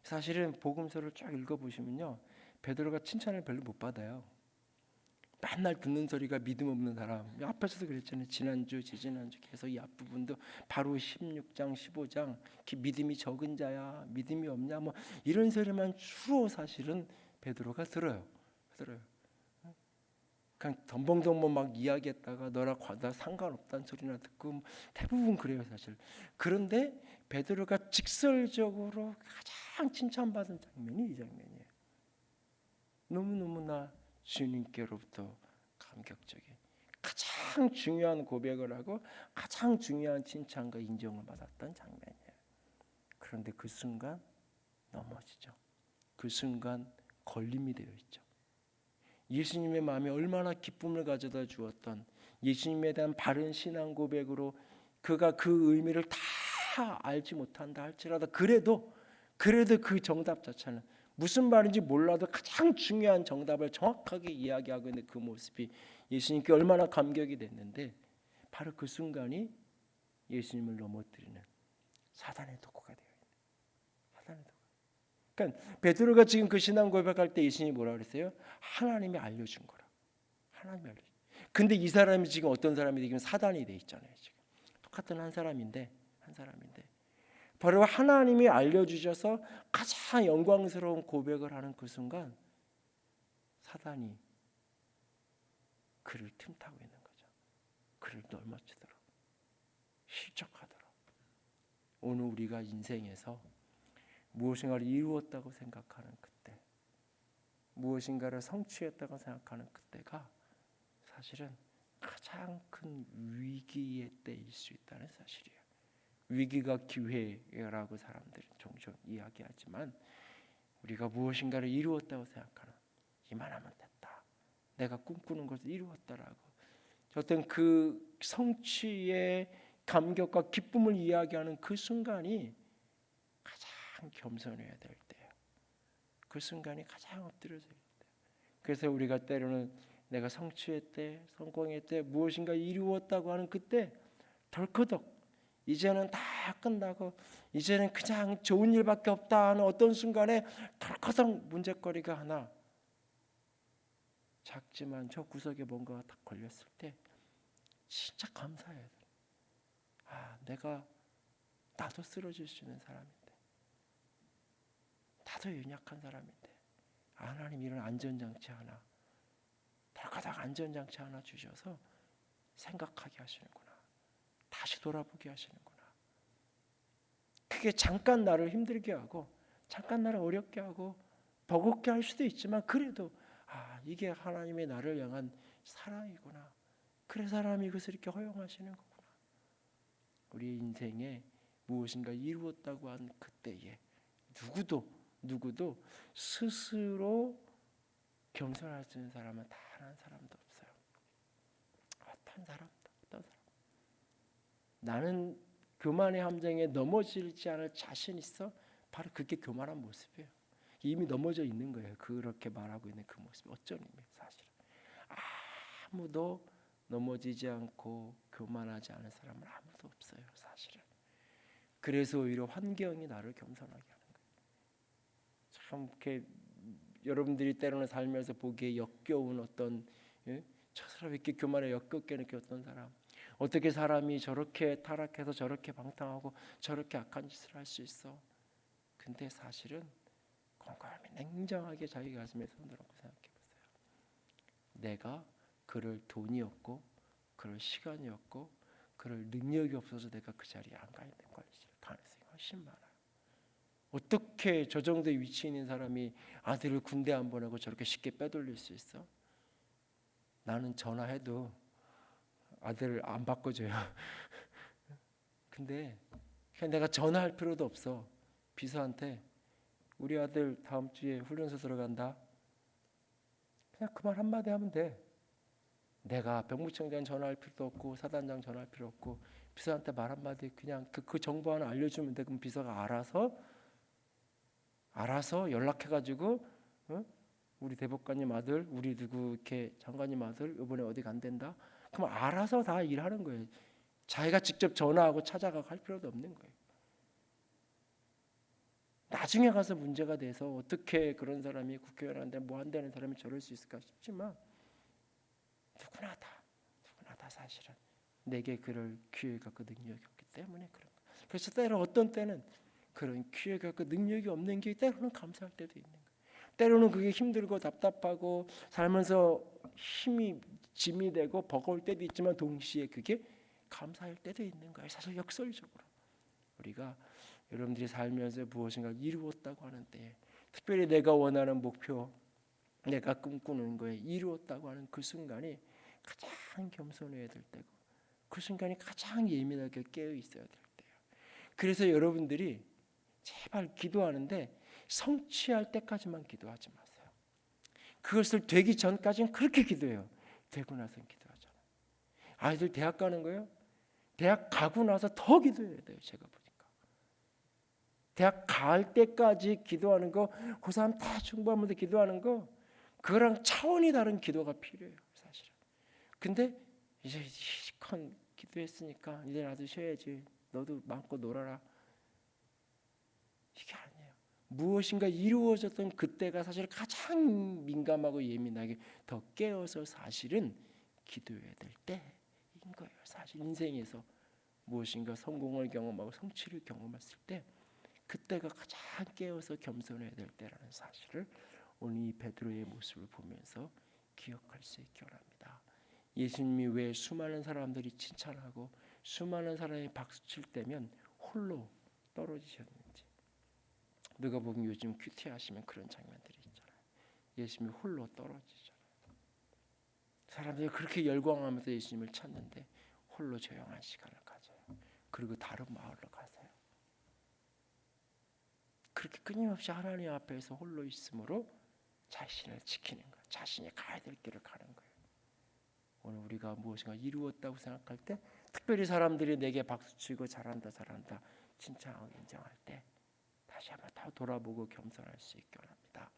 사실은 복음서를 쫙 읽어보시면요, 베드로가 칭찬을 별로 못 받아요. 맨날 듣는 소리가 믿음 없는 사람. 앞에서도 그랬잖아요. 지난주, 지지난주 계속 이 앞부분도 바로 16장, 15장 믿음이 적은 자야, 믿음이 없냐, 뭐 이런 소리만 주로 사실은 베드로가 들어요. 그냥 덤벙덤벙 막 이야기했다가 너랑 나 상관없다는 소리나 듣고 대부분 그래요 사실. 그런데 베드로가 직설적으로 가장 칭찬받은 장면이 이 장면이에요. 너무너무나 주님께로부터 감격적인 가장 중요한 고백을 하고 가장 중요한 칭찬과 인정을 받았던 장면이에요. 그런데 그 순간 넘어지죠. 그 순간 걸림이 되어 있죠. 예수님의 마음에 얼마나 기쁨을 가져다 주었던 예수님에 대한 바른 신앙 고백으로 그가 그 의미를 다 알지 못한다 할지라도 그래도 그 정답 자체는 무슨 말인지 몰라도 가장 중요한 정답을 정확하게 이야기하고 있는 그 모습이 예수님께 얼마나 감격이 됐는데 바로 그 순간이 예수님을 넘어뜨리는 사단의 도구가 되어 있는 사단의 도구. 그러니까 베드로가 지금 그 신앙 고백할 때 예수님이 뭐라 그랬어요? 하나님이 알려준 거라. 하나님이 알려준. 근데 이 사람이 지금 어떤 사람이 지금 사단이 돼 있잖아요. 지금 똑같은 한 사람인데 바로 하나님이 알려주셔서 가장 영광스러운 고백을 하는 그 순간 사단이 그를 틈타고 있는 거죠. 그를 넘어뜨리도록 실족하도록. 오늘 우리가 인생에서 무엇인가를 이루었다고 생각하는 그때, 무엇인가를 성취했다고 생각하는 그때가 사실은 가장 큰 위기의 때일 수 있다는 사실이에요. 위기가 기회라고 사람들은 종종 이야기하지만 우리가 무엇인가를 이루었다고 생각하는 이만하면 됐다. 내가 꿈꾸는 것을 이루었다라고 어떤 그 성취의 감격과 기쁨을 이야기하는 그 순간이 가장 겸손해야 될 때예요. 그 순간이 가장 엎드려져야 돼. 그래서 우리가 때로는 내가 성취했대, 성공했대, 무엇인가 이루었다고 하는 그때 덜커덕 이제는 다 끝나고 이제는 그냥 좋은 일밖에 없다 하는 어떤 순간에 덜커덕 문제거리가 하나 작지만 저 구석에 뭔가가 딱 걸렸을 때 진짜 감사해야 돼. 나도 쓰러질 수 있는 사람인데, 나도 연약한 사람인데, 하나님 이런 안전장치 하나, 덜커덕 안전장치 하나 주셔서 생각하게 하시는구나. 다시 돌아보게 하시는구나. 그게 잠깐 나를 힘들게 하고, 잠깐 나를 어렵게 하고, 버겁게 할 수도 있지만 그래도 이게 하나님의 나를 향한 사랑이구나. 그래 사람이 이것을 이렇게 허용하시는 거구나. 우리 인생에 무엇인가 이루었다고 한 그때에 누구도 스스로 겸손할 수 있는 사람은 단 한 사람도 없어요. 어떤 사람. 나는 교만의 함정에 넘어지지 않을 자신 있어. 바로 그게 교만한 모습이에요. 이미 넘어져 있는 거예요. 그렇게 말하고 있는 그 모습이 어쩐 의미예요, 사실은. 아무도 넘어지지 않고 교만하지 않은 사람은 아무도 없어요, 사실은. 그래서 오히려 환경이 나를 겸손하게 하는 거예요. 참 이렇게 여러분들이 때로는 살면서 보기에 역겨운 어떤 저 사람 이렇게 교만에 역겹게 느꼈던 사람, 어떻게 사람이 저렇게 타락해서 저렇게 방탕하고 저렇게 악한 짓을 할 수 있어. 근데 사실은 곰곰이 냉정하게 자기 가슴에 손을 얹고 생각해 보세요. 내가 그럴 돈이 없고 그럴 시간이 없고 그럴 능력이 없어서 내가 그 자리에 안 가 있는 가능성이 훨씬 많아요. 어떻게 저 정도의 위치에 있는 사람이 아들을 군대 안 보내고 저렇게 쉽게 빼돌릴 수 있어? 나는 전화해도 아들을 안 바꿔줘요. 근데 그냥 내가 전화할 필요도 없어. 비서한테 우리 아들 다음 주에 훈련소 들어간다. 그냥 그 말 한마디 하면 돼. 내가 병무청장 전화할 필요도 없고 사단장 전화할 필요 없고 비서한테 말 한마디 그냥 그 정보 하나 알려주면 돼. 그럼 비서가 알아서 연락해가지고 우리 대법관님 아들, 우리 누구 이렇게 장관님 아들 이번에 어디 간댄다. 그럼 알아서 다 일하는 거예요. 자기가 직접 전화하고 찾아가고 할 필요도 없는 거예요. 나중에 가서 문제가 돼서 어떻게 그런 사람이 국회의원한테 뭐 한다는 사람이 저럴 수 있을까 싶지만 누구나 다 사실은 내게 그럴 기회가 그 능력이 없기 때문에 그런 거예요. 그래서 때로 어떤 때는 그런 기회가 그 능력이 없는 게 때로는 감사할 때도 있는 거예요. 때로는 그게 힘들고 답답하고 살면서 힘이 짐이 되고 버거울 때도 있지만 동시에 그게 감사할 때도 있는 거예요. 사실 역설적으로 우리가 여러분들이 살면서 무엇인가 이루었다고 하는 때, 특별히 내가 원하는 목표, 내가 꿈꾸는 거에 이루었다고 하는 그 순간이 가장 겸손해야 될 때고, 그 순간이 가장 예민하게 깨어 있어야 될 때예요. 그래서 여러분들이 제발 기도하는데 성취할 때까지만 기도하지 마세요. 그것을 되기 전까지는 그렇게 기도해요. 되고 나서는 기도하잖아요. 아이들 대학 가는 거예요. 대학 가고 나서 더 기도해야 돼요. 제가 보니까 대학 갈 때까지 기도하는 거, 고3 다 중반부터 기도하는 거, 그거랑 차원이 다른 기도가 필요해요. 사실은. 근데 이제 시컷 기도했으니까 이제 나도 쉬어야지, 너도 마음껏 놀아라, 이게 아니에요. 무엇인가 이루어졌던 그때가 사실 가장 민감하고 예민하게 더 깨어서 사실은 기도해야 될 때인 거예요. 사실 인생에서 무엇인가 성공을 경험하고 성취를 경험했을 때 그때가 가장 깨어서 겸손해야 될 때라는 사실을 오늘 이 베드로의 모습을 보면서 기억할 수 있기 원합니다. 예수님이 왜 수많은 사람들이 칭찬하고 수많은 사람이 박수칠 때면 홀로 떨어지셨는지, 누가복음 요즘 큐티하시면 그런 장면들이 있잖아요. 예수님이 홀로 떨어지잖아요. 사람들이 그렇게 열광하면서 예수님을 찾는데 홀로 조용한 시간을 가져요. 그리고 다른 마을로 가세요. 그렇게 끊임없이 하나님 앞에서 홀로 있으므로 자신을 지키는 거예요. 자신이 가야 될 길을 가는 거예요. 오늘 우리가 무엇인가 이루었다고 생각할 때, 특별히 사람들이 내게 박수치고 잘한다 잘한다 칭찬하고 인정할 때 다시 한번 다 돌아보고 겸손할 수 있기 원합니다.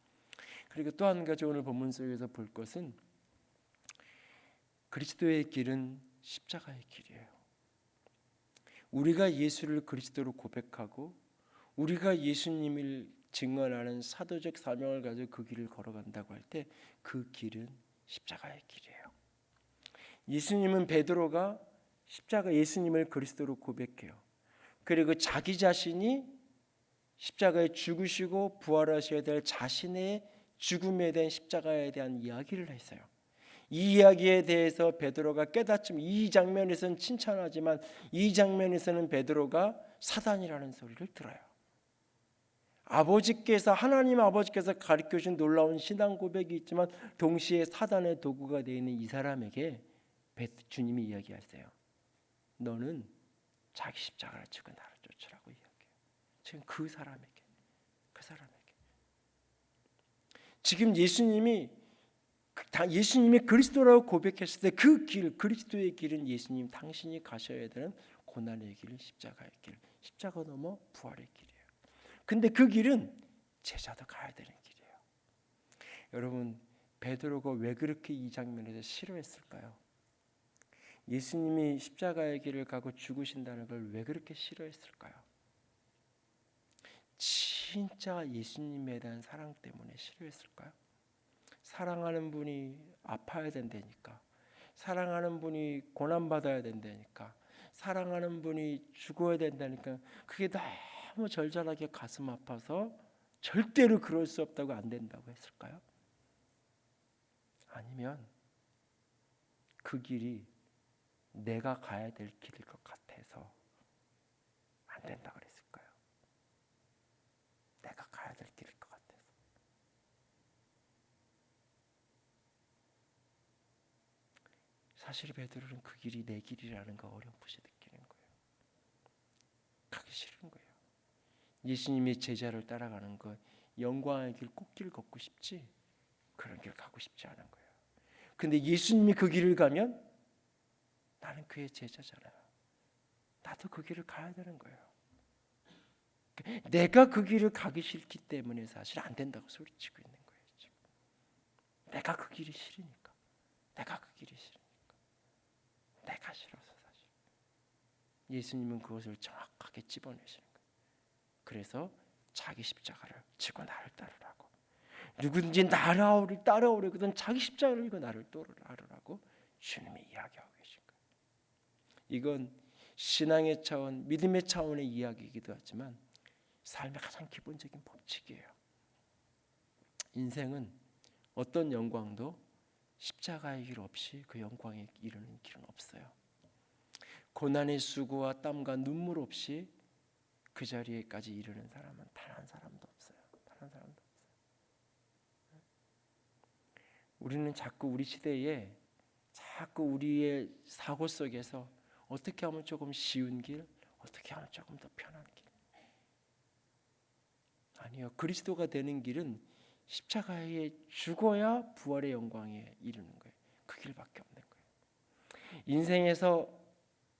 그리고 또 한 가지 오늘 본문 속에서 볼 것은 그리스도의 길은 십자가의 길이에요. 우리가 예수를 그리스도로 고백하고 우리가 예수님을 증언하는 사도적 사명을 가지고 그 길을 걸어간다고 할 때 그 길은 십자가의 길이에요. 예수님은 베드로가 예수님을 그리스도로 고백해요. 그리고 자기 자신이 십자가에 죽으시고 부활하셔야 될 자신의 죽음에 대한 십자가에 대한 이야기를 했어요. 이 이야기에 대해서 베드로가 깨닫지만, 이 장면에서는 칭찬하지만 이 장면에서는 베드로가 사단이라는 소리를 들어요. 하나님 아버지께서 가르쳐 주신 놀라운 신앙 고백이 있지만 동시에 사단의 도구가 되어 있는 이 사람에게 주님이 이야기하세요. 너는 자기 십자가를 지고 나를 쫓으라고 이야기해요. 지금 그 사람에게 지금 예수님이 그리스도라고 고백했을 때 그 길, 그리스도의 길은 예수님 당신이 가셔야 되는 고난의 길, 십자가의 길, 십자가 넘어 부활의 길이에요. 근데 그 길은 제자도 가야 되는 길이에요. 여러분, 베드로가 왜 그렇게 이 장면에서 싫어했을까요? 예수님이 십자가의 길을 가고 죽으신다는 걸 왜 그렇게 싫어했을까요? 진짜 예수님에 대한 사랑 때문에 싫어했을까요? 사랑하는 분이 아파야 된다니까, 사랑하는 분이 고난받아야 된다니까, 사랑하는 분이 죽어야 된다니까, 그게 너무 절절하게 가슴 아파서 절대로 그럴 수 없다고, 안 된다고 했을까요? 아니면 그 길이 내가 가야 될 길일 것 같아서 안 된다 그랬을까요? 내가 가야 될 길일 것 같아서. 사실 베드로는 그 길이 내 길이라는 거 어렴풋이 느끼는 거예요. 가기 싫은 거예요. 예수님이 제자를 따라가는 것, 영광의 길, 꽃길 걷고 싶지 그런 길 가고 싶지 않은 거예요. 근데 예수님이 그 길을 가면 나는 그의 제자잖아요. 나도 그 길을 가야 되는 거예요. 내가 그 길을 가기 싫기 때문에 사실 안 된다고 소리치고 있는 거예요. 지금. 내가 그 길이 싫으니까. 내가 싫어서 사실. 예수님은 그것을 정확하게 찝어내시는 거예요. 그래서 자기 십자가를 지고 나를 따르라고. 누구든지 나를 따라오려거든 자기 십자가를 지고 나를 따르라고 주님이 이야기하고 계신 거예요. 이건 신앙의 차원, 믿음의 차원의 이야기이기도 하지만 삶의 가장 기본적인 법칙이에요. 인생은 어떤 영광도 십자가의 길 없이 그 영광에 이르는 길은 없어요. 고난의 수고와 땀과 눈물 없이 그 자리에까지 이르는 사람은 단 한 사람도 없어요. 단 한 사람도 없어요. 우리는 자꾸 우리 시대에 자꾸 우리의 사고 속에서 어떻게 하면 조금 쉬운 길, 어떻게 하면 조금 더 편한 길. 아니요. 그리스도가 되는 길은 십자가에 죽어야 부활의 영광에 이르는 거예요. 그 길밖에 없는 거예요. 인생에서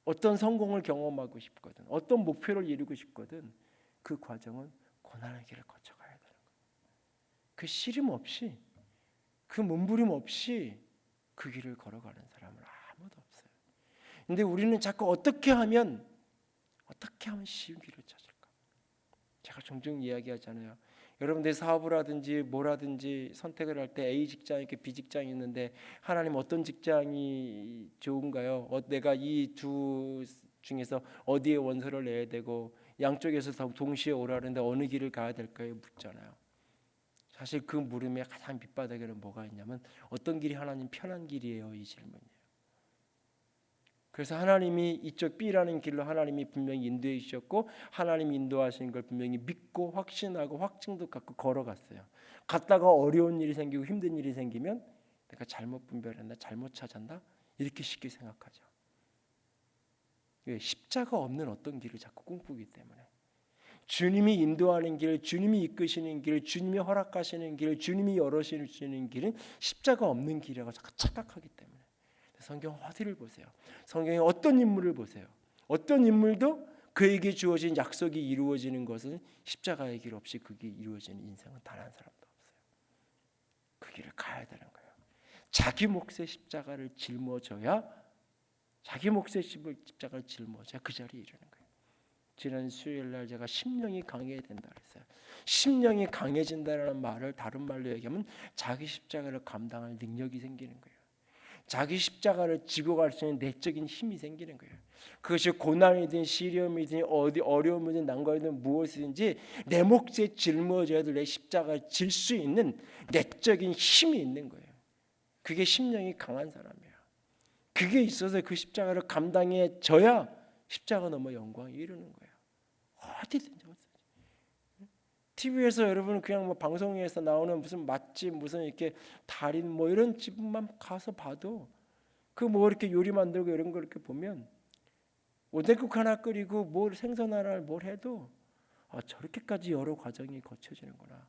어떤 성공을 경험하고 싶거든, 어떤 목표를 이루고 싶거든, 그 과정은 고난의 길을 거쳐가야 되는 거예요. 그 시름 없이, 그 몸부림 없이 그 길을 걸어가는 사람은 아무도 없어요. 근데 우리는 자꾸 어떻게 하면 쉬운 길을 찾을까? 제가 종종 이야기하잖아요. 여러분들 사업을 하든지 뭐라든지 선택을 할 때 A 직장 있고 B 직장이 있는데 하나님 어떤 직장이 좋은가요? 내가 이 두 중에서 어디에 원서를 내야 되고 양쪽에서 동시에 오라는데 어느 길을 가야 될까요? 묻잖아요. 사실 그 물음의 가장 밑바닥에는 뭐가 있냐면 어떤 길이 하나님 편한 길이에요? 이 질문이에요. 그래서 하나님이 이쪽 B라는 길로 하나님이 분명히 인도해 주셨고 하나님이 인도하신 걸 분명히 믿고 확신하고 확증도 갖고 걸어갔어요. 갔다가 어려운 일이 생기고 힘든 일이 생기면 내가 잘못 분별했나, 잘못 찾았나 이렇게 쉽게 생각하죠. 왜? 십자가 없는 어떤 길을 자꾸 꿈꾸기 때문에. 주님이 인도하는 길, 주님이 이끄시는 길, 주님이 허락하시는 길, 주님이 열어주시는 길은 십자가 없는 길이라고 자꾸 착각하기 때문에. 성경 어디를 보세요? 성경에 어떤 인물을 보세요? 어떤 인물도 그에게 주어진 약속이 이루어지는 것은 십자가의 길 없이 그게 이루어지는 인생은 단 한 사람도 없어요. 그 길을 가야 되는 거예요. 자기 몫의 십자가를 짊어져야, 자기 몫의 십자가를 짊어져야 그 자리에 이르는 거예요. 지난 수요일 날 제가 심령이 강해야 된다 그랬어요. 심령이 강해진다는 말을 다른 말로 얘기하면 자기 십자가를 감당할 능력이 생기는 거예요. 자기 십자가를 지고 갈 수 있는 내적인 힘이 생기는 거예요. 그것이 고난이든 시련이든 어디 어려움이든 난관이든 무엇이든지 내 몫에 짊어져야 될 내 십자가를 질 수 있는 내적인 힘이 있는 거예요. 그게 심령이 강한 사람이에요. 그게 있어서 그 십자가를 감당해져야 십자가 넘어 영광에 이르는 거예요. 어디든지. TV에서 여러분 그냥 뭐 방송에서 나오는 무슨 맛집 무슨 이렇게 달인 뭐 이런 집만 가서 봐도 그 뭐 이렇게 요리 만들고 이런 거 이렇게 보면 오뎅국 하나 끓이고 뭘 생선 하나를 뭘 해도 저렇게까지 여러 과정이 거쳐지는구나.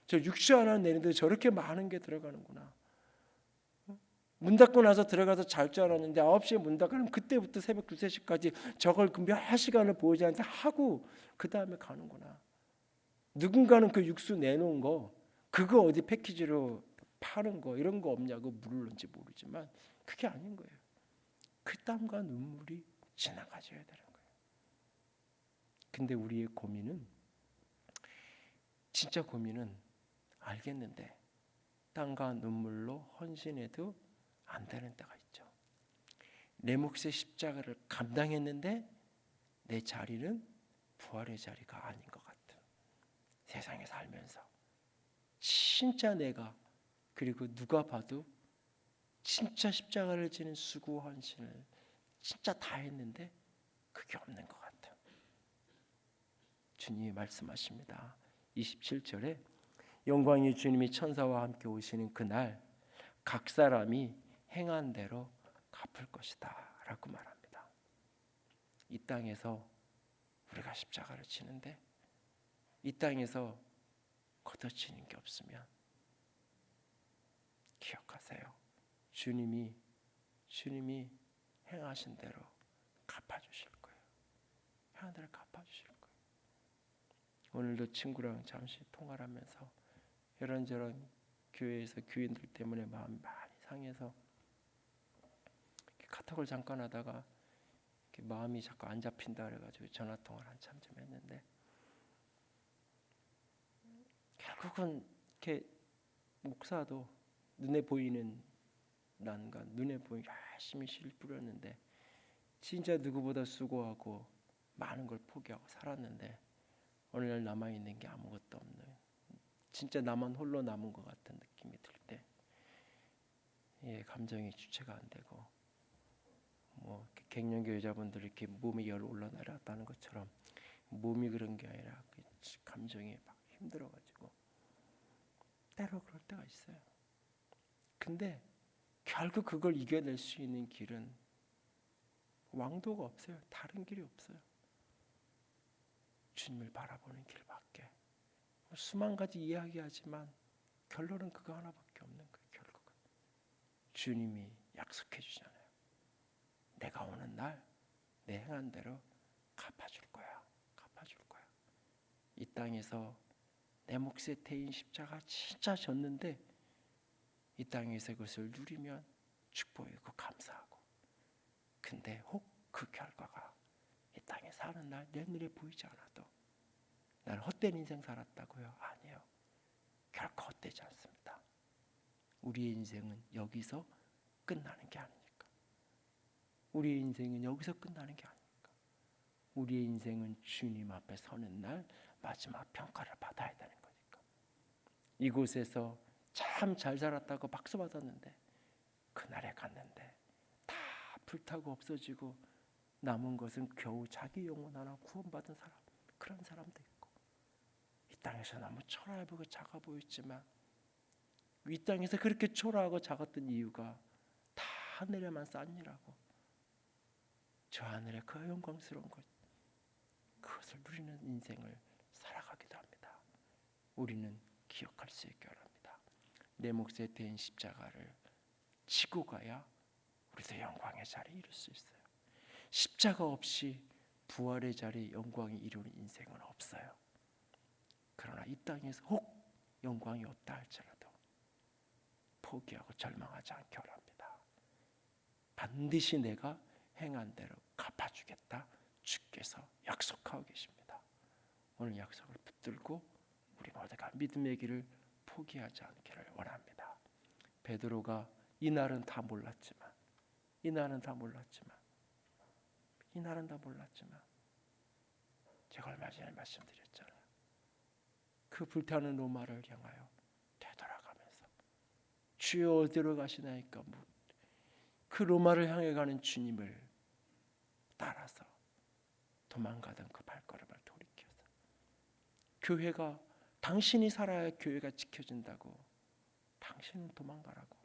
저 육수 하나 내는데 저렇게 많은 게 들어가는구나. 문 닫고 나서 들어가서 잘 줄 알았는데 9시에 문 닫으면 그때부터 새벽 2, 3시까지 저걸 몇 시간을 보이지 않는데 하고 그 다음에 가는구나. 누군가는 그 육수 내놓은 거 그거 어디 패키지로 파는 거 이런 거 없냐고 물을는지 모르지만 그게 아닌 거예요. 그 땀과 눈물이 지나가줘야 되는 거예요. 근데 우리의 고민은 진짜 고민은 알겠는데 땀과 눈물로 헌신해도 안 되는 때가 있죠. 내 몫의 십자가를 감당했는데 내 자리는 부활의 자리가 아닌 것 같은 세상에 살면서 진짜 내가 그리고 누가 봐도 진짜 십자가를 지는 수고 헌신을 진짜 다 했는데 그게 없는 것 같아요. 주님이 말씀하십니다. 27절에 영광의 주님이 천사와 함께 오시는 그날 각 사람이 행한 대로 갚을 것이다 라고 말합니다. 이 땅에서 우리가 십자가를 지는데 이 땅에서 걷어지는 게 없으면 기억하세요. 주님이 행하신 대로 갚아주실 거예요. 행한 대로 갚아주실 거예요. 오늘도 친구랑 잠시 통화를 하면서 이런저런 교회에서 교인들 때문에 마음이 많이 상해서 카톡을 잠깐 하다가 마음이 자꾸 안 잡힌다 그래가지고 전화 통화를 한참 좀 했는데 결국은 이렇게 목사도 눈에 보이는 난간, 눈에 보이는 열심히 실 뿌렸는데 진짜 누구보다 수고하고 많은 걸 포기하고 살았는데 오늘날 남아 있는 게 아무것도 없는 진짜 나만 홀로 남은 것 같은 느낌이 들 때 감정이 주체가 안 되고 뭐 갱년기 여자분들 이렇게 몸에 열 올라내렸다는 것처럼 몸이 그런 게 아니라 감정이 막 힘들어가지고 때로 그럴 때가 있어요. 근데 결국 그걸 이겨낼 수 있는 길은 왕도가 없어요. 다른 길이 없어요. 주님을 바라보는 길밖에. 수만 가지 이야기하지만 결론은 그거 하나밖에 없는 거예요. 결국은 주님이 약속해 주잖아요. 내가 오는 날 내 행한 대로 갚아줄 거야. 갚아줄 거야. 이 땅에서 내 몫에 태인 십자가 진짜 졌는데 이 땅에서 그것을 누리면 축복이고 감사하고, 근데 혹 그 결과가 이 땅에 사는 날 내 눈에 보이지 않아도 나는 헛된 인생 살았다고요? 아니에요. 결코 헛되지 않습니다. 우리의 인생은 여기서 끝나는 게 아니니까. 우리의 인생은 여기서 끝나는 게 아니니까. 우리의 인생은 주님 앞에 서는 날 마지막 평가를 받아야 되는 거니까. 이곳에서 참 잘 살았다고 박수 받았는데 그날에 갔는데 다 불타고 없어지고 남은 것은 겨우 자기 영혼 하나 구원받은 사람, 그런 사람도 있고, 이 땅에서 너무 초라하고 작아 보였지만 이 땅에서 그렇게 초라하고 작았던 이유가 다 하늘에만 쌓니라고. 저 하늘의 그 영광스러운 것, 그것을 누리는 인생을 살아가기도 합니다. 우리는 기억할 수 있게 합니다. 내 몫에 대인 십자가를 지고 가야 우리도 영광의 자리에 이룰 수 있어요. 십자가 없이 부활의 자리에 영광이 이루는 인생은 없어요. 그러나 이 땅에서 혹 영광이 없다 할지라도 포기하고 절망하지 않기 바랍니다. 반드시 내가 행한 대로 갚아주겠다 주께서 약속하고 계십니다. 오늘 약속을 붙들고 우리 모두가 믿음의 길을 포기하지 않기를 원합니다. 베드로가 이날은 다 몰랐지만 제가 얼마 전에 말씀드렸잖아요. 그 불타는 로마를 향하여 되돌아가면서 주여 어디로 가시나이까, 그 로마를 향해 가는 주님을 따라서 도망가던 그 발걸음을 돌이켜서, 교회가 당신이 살아야 교회가 지켜진다고 당신은 도망가라고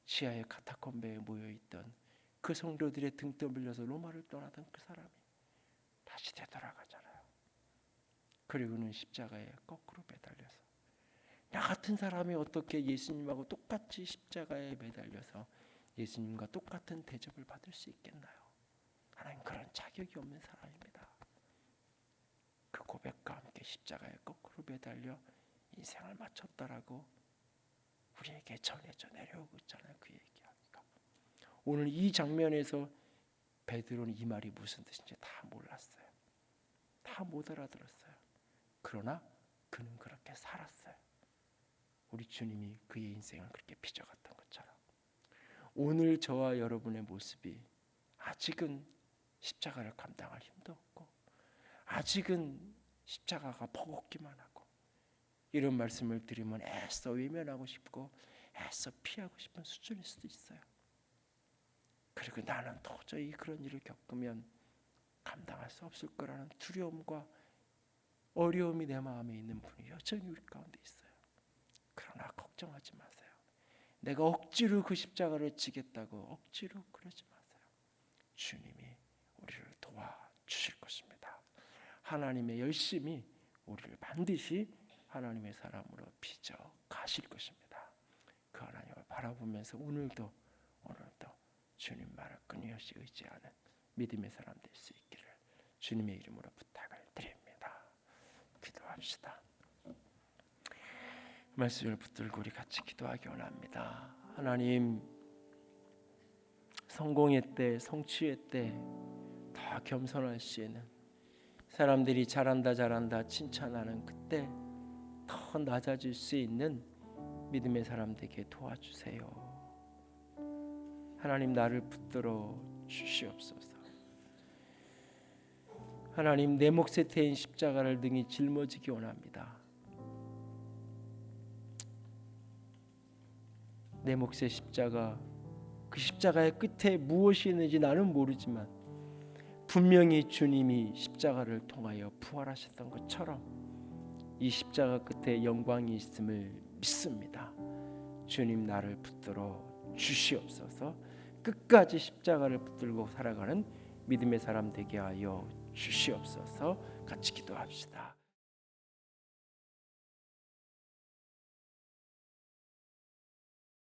지하의 카타콤베에 모여있던 그 성도들의 등 떠밀려서 로마를 떠나던 그 사람이 다시 되돌아가잖아요. 그리고는 십자가에 거꾸로 매달려서, 나 같은 사람이 어떻게 예수님하고 똑같이 십자가에 매달려서 예수님과 똑같은 대접을 받을 수 있겠나요? 하나님 그런 자격이 없는 사람입니다. 그 고백과 함께 십자가에 거꾸로 매달려 인생을 마쳤다라고 우리에게 전해져 내려오고 있잖아요. 그 얘기하니까 오늘 이 장면에서 베드로는 이 말이 무슨 뜻인지 다 몰랐어요. 다 못 알아들었어요. 그러나 그는 그렇게 살았어요. 우리 주님이 그의 인생을 그렇게 빚어갔던 것처럼 오늘 저와 여러분의 모습이 아직은 십자가를 감당할 힘도 없고 아직은 십자가가 버겁기만 하고 이런 말씀을 들으면 애써 외면하고 싶고 애써 피하고 싶은 수준일 수도 있어요. 그리고 나는 도저히 그런 일을 겪으면 감당할 수 없을 거라는 두려움과 어려움이 내 마음에 있는 분이 여전히 우리 가운데 있어요. 그러나 걱정하지 마세요. 내가 억지로 그 십자가를 지겠다고 억지로 그러지 마세요. 주님이 우리를 도와주실 것입니다. 하나님의 열심히 우리를 반드시 하나님의 사람으로 빚어 가실 것입니다. 그 하나님을 바라보면서 오늘도 주님 말을 끊임없이 의지하는 믿음의 사람 될 수 있기를 주님의 이름으로 부탁을 드립니다. 기도합시다. 말씀을 붙들고 우리 같이 기도하기 원합니다. 하나님, 성공의 때, 성취의 때 더 겸손할 수 있는, 사람들이 잘한다 칭찬하는 그때 더 낮아질 수 있는 믿음의 사람 되게 도와주세요. 하나님, 나를 붙들어 주시옵소서. 하나님, 내 몫에 태인 십자가를 등이 짊어지기 원합니다. 내 몫의 십자가, 그 십자가의 끝에 무엇이 있는지 나는 모르지만 분명히 주님이 십자가를 통하여 부활하셨던 것처럼 이 십자가 끝에 영광이 있음을 믿습니다. 주님 나를 붙들어 주시옵소서. 끝까지 십자가를 붙들고 살아가는 믿음의 사람 되게 하여 주시옵소서. 같이 기도합시다.